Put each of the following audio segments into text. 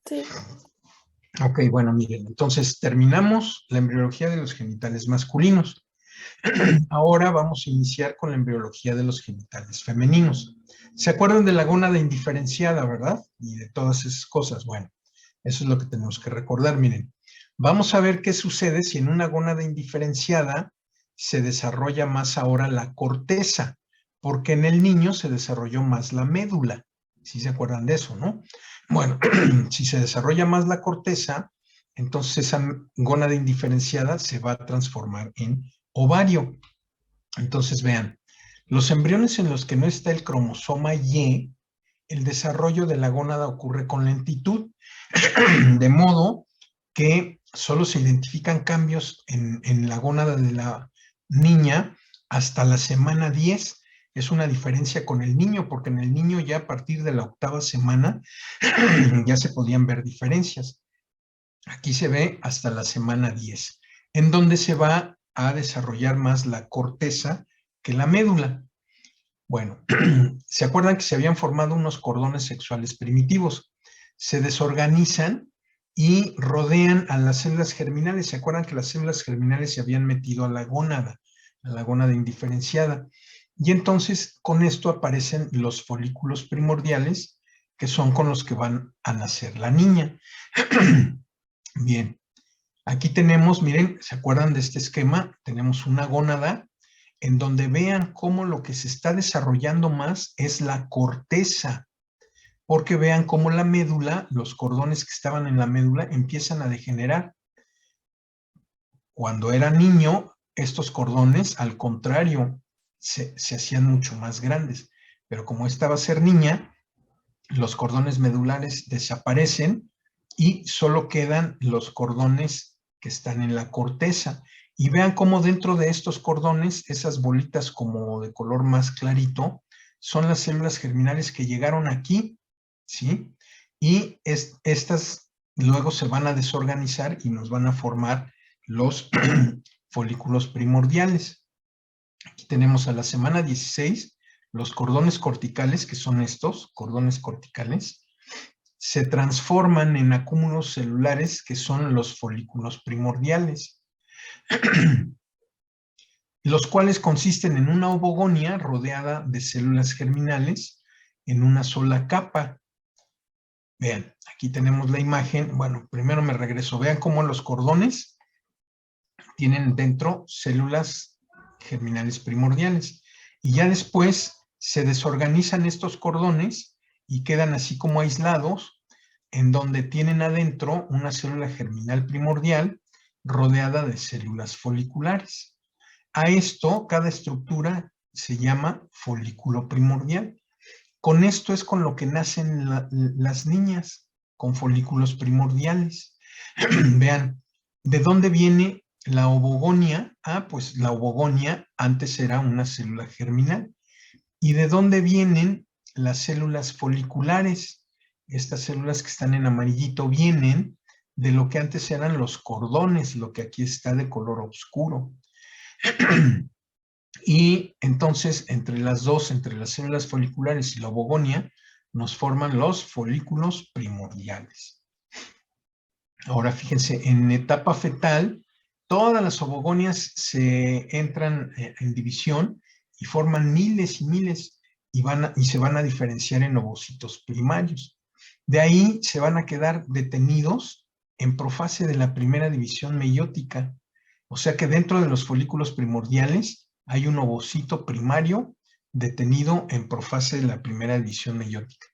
Sí. Ok, bueno, miren, entonces terminamos la embriología de los genitales masculinos. Ahora vamos a iniciar con la embriología de los genitales femeninos. ¿Se acuerdan de la gónada indiferenciada, verdad? Y de todas esas cosas. Bueno, eso es lo que tenemos que recordar. Miren, vamos a ver qué sucede si en una gónada indiferenciada se desarrolla más ahora la corteza, porque en el niño se desarrolló más la médula. ¿Sí se acuerdan de eso, no? Bueno, si se desarrolla más la corteza, entonces esa gónada indiferenciada se va a transformar en ovario. Entonces vean, los embriones en los que no está el cromosoma Y, el desarrollo de la gónada ocurre con lentitud, de modo que solo se identifican cambios en la gónada de la niña hasta la semana 10. Es una diferencia con el niño, porque en el niño ya a partir de la 8ª semana ya se podían ver diferencias. Aquí se ve hasta la semana 10, en donde se va a desarrollar más la corteza que la médula. Bueno, ¿se acuerdan que se habían formado unos cordones sexuales primitivos? Se desorganizan y rodean a las células germinales. ¿Se acuerdan que las células germinales se habían metido a la gónada indiferenciada? Y entonces con esto aparecen los folículos primordiales, que son con los que van a nacer la niña. Bien, aquí tenemos, miren, ¿se acuerdan de este esquema? Tenemos una gónada en donde vean cómo lo que se está desarrollando más es la corteza, porque vean cómo la médula, los cordones que estaban en la médula empiezan a degenerar. Cuando era niño, estos cordones, al contrario, se hacían mucho más grandes, pero como esta va a ser niña, los cordones medulares desaparecen y solo quedan los cordones que están en la corteza. Y vean cómo dentro de estos cordones, esas bolitas como de color más clarito, son las células germinales que llegaron aquí, ¿sí? Y estas luego se van a desorganizar y nos van a formar los folículos primordiales. Aquí tenemos a la semana 16 los cordones corticales, que son estos cordones corticales, se transforman en acúmulos celulares, que son los folículos primordiales, los cuales consisten en una ovogonia rodeada de células germinales en una sola capa. Vean, aquí tenemos la imagen. Bueno, primero me regreso. Vean cómo los cordones tienen dentro células germinales primordiales. Y ya después se desorganizan estos cordones y quedan así como aislados, en donde tienen adentro una célula germinal primordial rodeada de células foliculares. A esto, cada estructura se llama folículo primordial. Con esto es con lo que nacen las niñas, con folículos primordiales. Vean, ¿de dónde viene la ovogonia? Ah, pues la ovogonia antes era una célula germinal. ¿Y de dónde vienen las células foliculares? Estas células que están en amarillito vienen de lo que antes eran los cordones, lo que aquí está de color oscuro. Y entonces, entre las dos, entre las células foliculares y la ovogonia, nos forman los folículos primordiales. Ahora fíjense, en etapa fetal, todas las ovogonias se entran en división y forman miles y miles y se van a diferenciar en ovocitos primarios. De ahí se van a quedar detenidos en profase de la primera división meiótica. O sea que dentro de los folículos primordiales hay un ovocito primario detenido en profase de la primera división meiótica.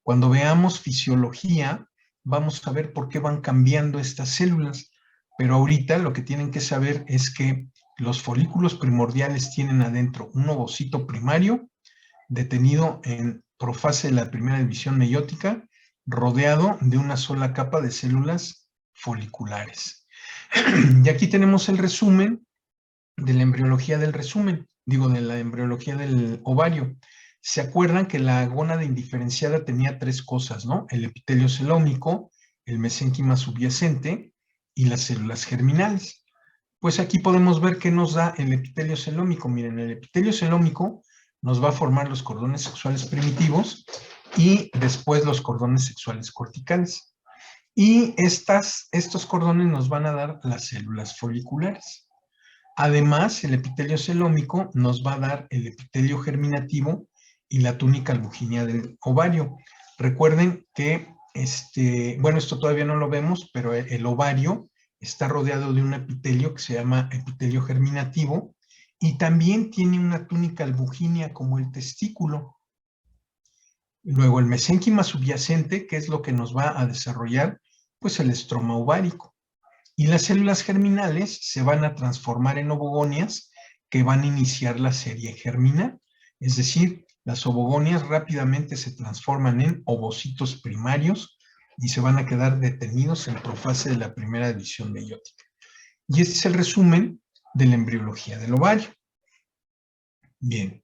Cuando veamos fisiología, vamos a ver por qué van cambiando estas células, pero ahorita lo que tienen que saber es que los folículos primordiales tienen adentro un ovocito primario detenido en profase de la primera división meiótica, rodeado de una sola capa de células foliculares. Y aquí tenemos el resumen de la embriología del resumen, digo, de la embriología del ovario. ¿Se acuerdan que la gónada indiferenciada tenía tres cosas, ¿no? El epitelio celómico, el mesénquima subyacente y las células germinales. Pues aquí podemos ver qué nos da el epitelio celómico. Miren, el epitelio celómico nos va a formar los cordones sexuales primitivos y después los cordones sexuales corticales. Y estos cordones nos van a dar las células foliculares. Además, el epitelio celómico nos va a dar el epitelio germinativo y la túnica albuginea del ovario. Recuerden que, bueno, esto todavía no lo vemos, pero el ovario está rodeado de un epitelio que se llama epitelio germinativo y también tiene una túnica albuginea como el testículo. Luego el mesénquima subyacente, que es lo que nos va a desarrollar, pues el estroma ovárico. Y las células germinales se van a transformar en ovogonias que van a iniciar la serie germinal. Es decir, las ovogonias rápidamente se transforman en ovocitos primarios y se van a quedar detenidos en profase de la primera división meiótica. Y este es el resumen de la embriología del ovario. Bien.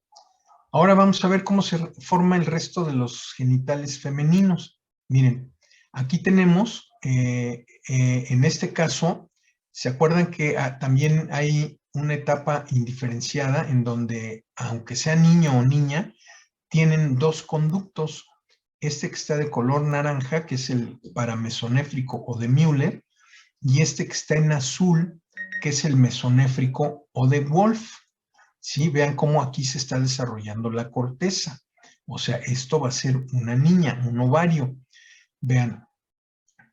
Ahora vamos a ver cómo se forma el resto de los genitales femeninos. Miren, aquí tenemos, en este caso, ¿se acuerdan que también hay una etapa indiferenciada en donde, aunque sea niño o niña, tienen dos conductos? Este que está de color naranja, que es el paramesonéfrico o de Müller, y este que está en azul, que es el mesonéfrico o de Wolff. ¿Sí? Vean cómo aquí se está desarrollando la corteza. O sea, esto va a ser una niña, un ovario. Vean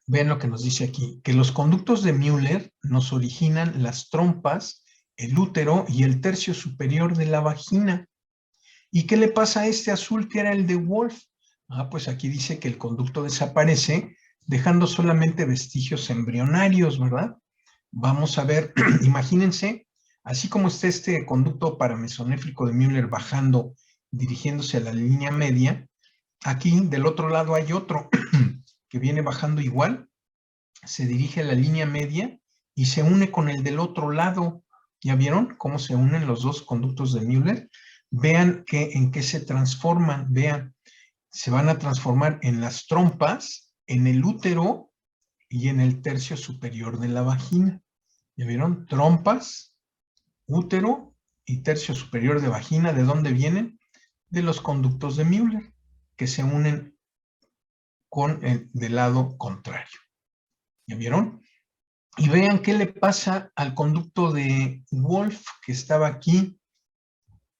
lo que nos dice aquí, que los conductos de Müller nos originan las trompas, el útero y el tercio superior de la vagina. ¿Y qué le pasa a este azul que era el de Wolff? Pues aquí dice que el conducto desaparece, dejando solamente vestigios embrionarios, ¿verdad? Vamos a ver, imagínense, así como está este conducto paramesonéfrico de Müller bajando, dirigiéndose a la línea media, aquí del otro lado hay otro que viene bajando igual, se dirige a la línea media y se une con el del otro lado. ¿Ya vieron cómo se unen los dos conductos de Müller? Vean en qué se transforman, vean, se van a transformar en las trompas, en el útero y en el tercio superior de la vagina. ¿Ya vieron? Trompas, útero y tercio superior de vagina. ¿De dónde vienen? De los conductos de Müller, que se unen con el del lado contrario. ¿Ya vieron? Y vean qué le pasa al conducto de Wolff, que estaba aquí.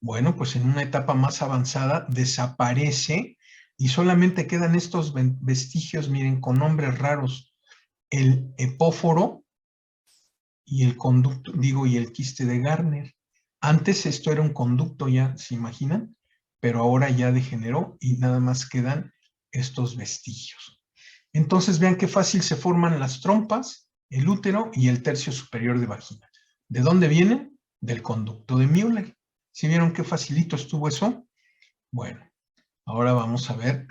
Bueno, pues en una etapa más avanzada desaparece y solamente quedan estos vestigios, miren, con nombres raros. El epóforo y el conducto, y el quiste de Garner. Antes esto era un conducto, ya se imaginan, pero ahora ya degeneró y nada más quedan estos vestigios. Entonces vean qué fácil se forman las trompas, el útero y el tercio superior de vagina. ¿De dónde vienen? Del conducto de Müller. ¿Sí vieron qué facilito estuvo eso? Bueno, ahora vamos a ver.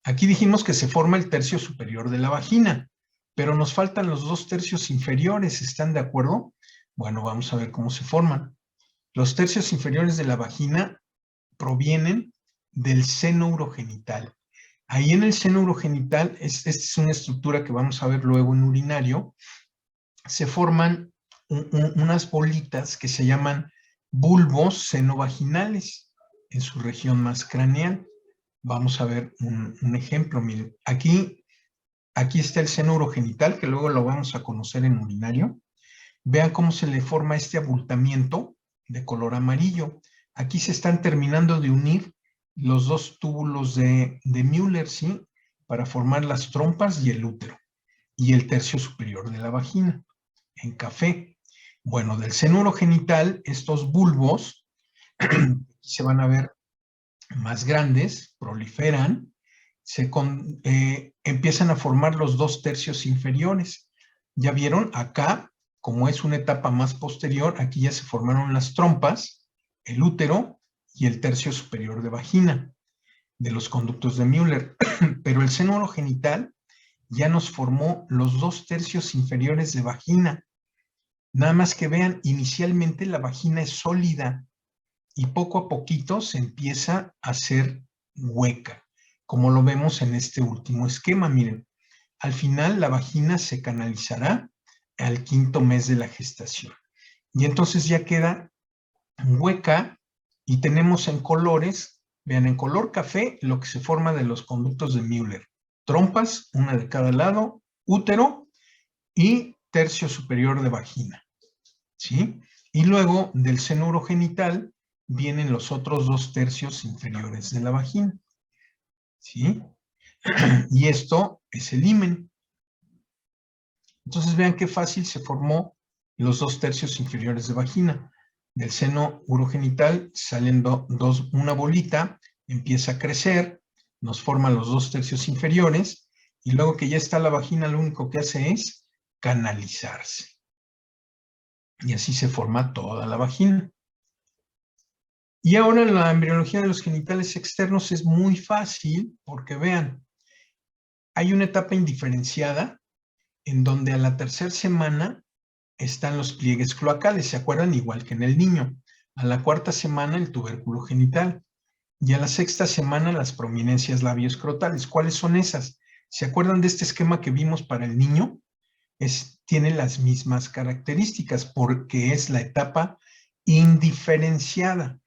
Aquí dijimos que se forma el tercio superior de la vagina, pero nos faltan los dos tercios inferiores, ¿están de acuerdo? Bueno, vamos a ver cómo se forman. Los tercios inferiores de la vagina provienen del seno urogenital. Ahí en el seno urogenital, esta es una estructura que vamos a ver luego en urinario, se forman unas bolitas que se llaman bulbos senovaginales en su región más craneal. Vamos a ver un ejemplo, miren, aquí está el seno urogenital, que luego lo vamos a conocer en urinario. Vean cómo se le forma este abultamiento de color amarillo. Aquí se están terminando de unir los dos túbulos de Müller, ¿sí? Para formar las trompas y el útero, y el tercio superior de la vagina, en café. Bueno, del seno urogenital, estos bulbos se van a ver más grandes, proliferan, empiezan a formar los dos tercios inferiores. ¿Ya vieron? Acá, como es una etapa más posterior, aquí ya se formaron las trompas, el útero y el tercio superior de vagina de los conductos de Müller. Pero el seno urogenital ya nos formó los dos tercios inferiores de vagina. Nada más que vean, inicialmente la vagina es sólida, y poco a poquito se empieza a hacer hueca, como lo vemos en este último esquema. Miren, al final la vagina se canalizará al 5º mes de la gestación. Y entonces ya queda hueca y tenemos en colores, vean, en color café lo que se forma de los conductos de Müller. trompas, una de cada lado, útero y tercio superior de vagina, ¿sí? Y luego del seno urogenital vienen los otros 2 tercios inferiores de la vagina, ¿sí? Y esto es el himen. Entonces vean qué fácil se formó los 2 tercios inferiores de vagina. Del seno urogenital salen una bolita, empieza a crecer, nos forma los 2 tercios inferiores y luego que ya está la vagina lo único que hace es canalizarse. Y así se forma toda la vagina. Y ahora la embriología de los genitales externos es muy fácil porque vean, hay una etapa indiferenciada en donde a la tercera semana están los pliegues cloacales, ¿se acuerdan? Igual que en el niño. A la 4ª semana el tubérculo genital y a la 6ª semana las prominencias labioescrotales. ¿Cuáles son esas? ¿Se acuerdan de este esquema que vimos para el niño? Tiene las mismas características porque es la etapa indiferenciada.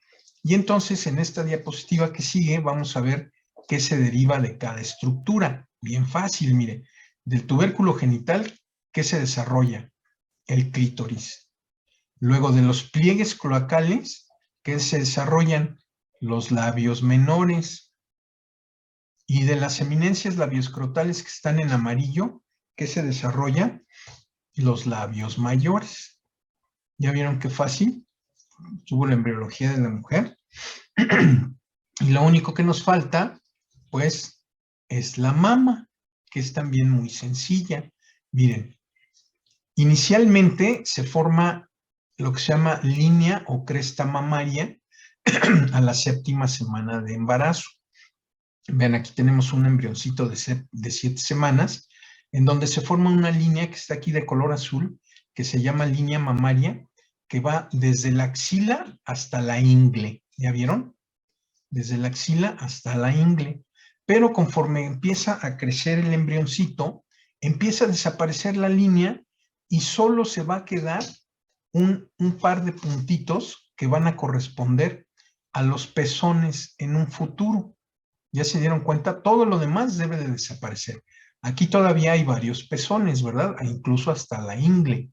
Y entonces en esta diapositiva que sigue vamos a ver qué se deriva de cada estructura. Bien fácil, mire. Del tubérculo genital, ¿qué se desarrolla? El clítoris. Luego de los pliegues cloacales, ¿qué se desarrollan? Los labios menores. Y de las eminencias labioescrotales que están en amarillo, ¿qué se desarrolla? Los labios mayores. ¿Ya vieron qué fácil? Tuvo la embriología de la mujer. Y lo único que nos falta, pues, es la mama, que es también muy sencilla. Miren, inicialmente se forma lo que se llama línea o cresta mamaria a la 7ª semana de embarazo. Vean, aquí tenemos un embrioncito de 7 semanas, en donde se forma una línea que está aquí de color azul, que se llama línea mamaria, que va desde la axila hasta la ingle. ¿Ya vieron? Desde la axila hasta la ingle. Pero conforme empieza a crecer el embrioncito, empieza a desaparecer la línea y solo se va a quedar un par de puntitos que van a corresponder a los pezones en un futuro. ¿Ya se dieron cuenta? Todo lo demás debe de desaparecer. Aquí todavía hay varios pezones, ¿verdad? E incluso hasta la ingle.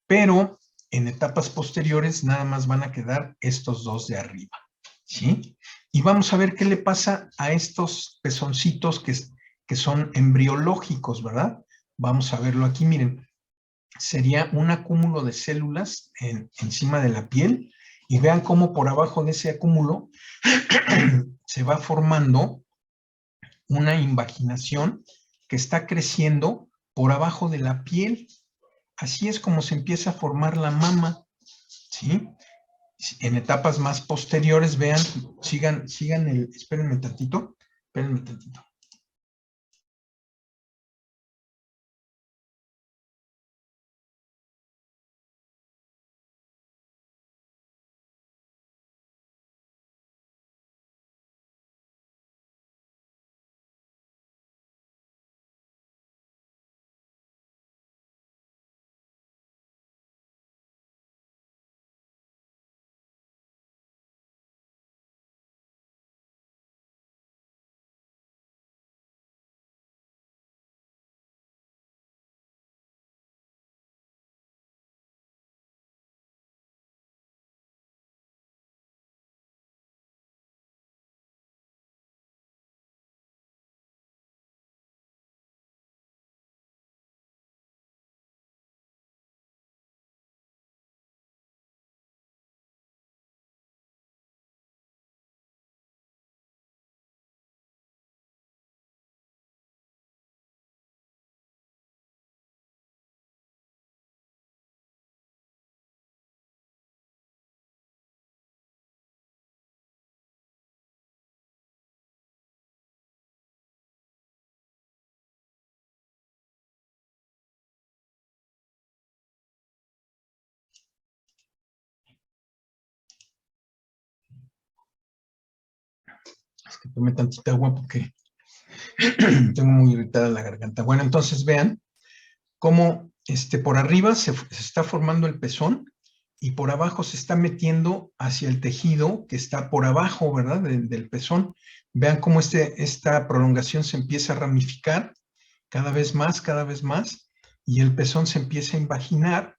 Pero en etapas posteriores nada más van a quedar estos 2 de arriba, ¿sí? Y vamos a ver qué le pasa a estos pezoncitos que son embriológicos, ¿verdad? Vamos a verlo aquí, miren. Sería un acúmulo de células encima de la piel y vean cómo por abajo de ese acúmulo se va formando una invaginación que está creciendo por abajo de la piel. Así es como se empieza a formar la mama, ¿sí? En etapas más posteriores, vean, sigan espérenme tantito. Es que tomé tantita agua porque tengo muy irritada la garganta. Bueno, entonces vean cómo por arriba se está formando el pezón y por abajo se está metiendo hacia el tejido que está por abajo, ¿verdad? Del pezón. Vean cómo esta prolongación se empieza a ramificar cada vez más, y el pezón se empieza a invaginar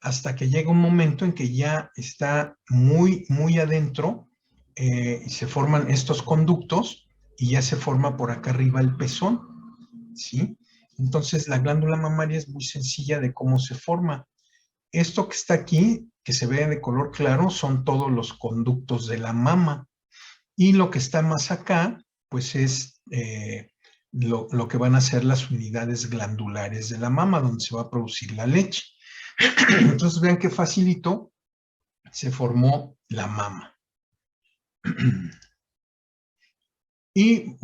hasta que llega un momento en que ya está muy, muy adentro y se forman estos conductos y ya se forma por acá arriba el pezón, ¿sí? Entonces la glándula mamaria es muy sencilla de cómo se forma. Esto que está aquí, que se ve de color claro, son todos los conductos de la mama. Y lo que está más acá, pues es lo que van a ser las unidades glandulares de la mama, donde se va a producir la leche. Entonces vean qué facilito se formó la mama. Y